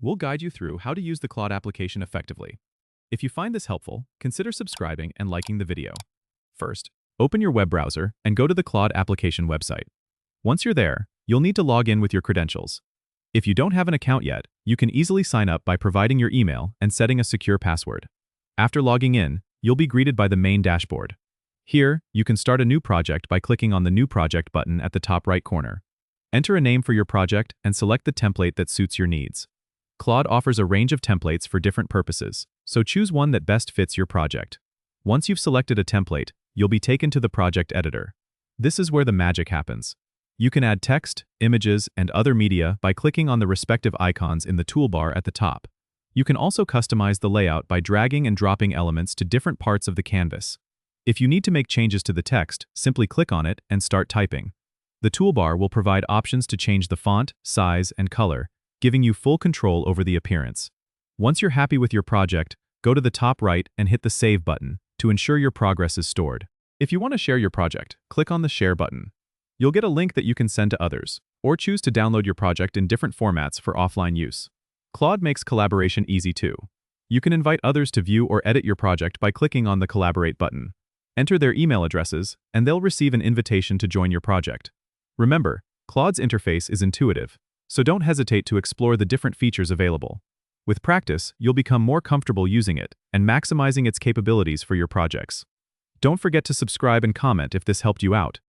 We'll guide you through how to use the Claude application effectively. If you find this helpful, consider subscribing and liking the video. First, open your web browser and go to the Claude application website. Once you're there, you'll need to log in with your credentials. If you don't have an account yet, you can easily sign up by providing your email and setting a secure password. After logging in, you'll be greeted by the main dashboard. Here, you can start a new project by clicking on the New Project button at the top right corner. Enter a name for your project and select the template that suits your needs. Claude offers a range of templates for different purposes, so choose one that best fits your project. Once you've selected a template, you'll be taken to the project editor. This is where the magic happens. You can add text, images, and other media by clicking on the respective icons in the toolbar at the top. You can also customize the layout by dragging and dropping elements to different parts of the canvas. If you need to make changes to the text, simply click on it and start typing. The toolbar will provide options to change the font, size, and color, giving you full control over the appearance. Once you're happy with your project, go to the top right and hit the Save button to ensure your progress is stored. If you want to share your project, click on the Share button. You'll get a link that you can send to others, or choose to download your project in different formats for offline use. Claude makes collaboration easy too. You can invite others to view or edit your project by clicking on the Collaborate button. Enter their email addresses, and they'll receive an invitation to join your project. Remember, Claude's interface is intuitive, so don't hesitate to explore the different features available. With practice, you'll become more comfortable using it and maximizing its capabilities for your projects. Don't forget to subscribe and comment if this helped you out.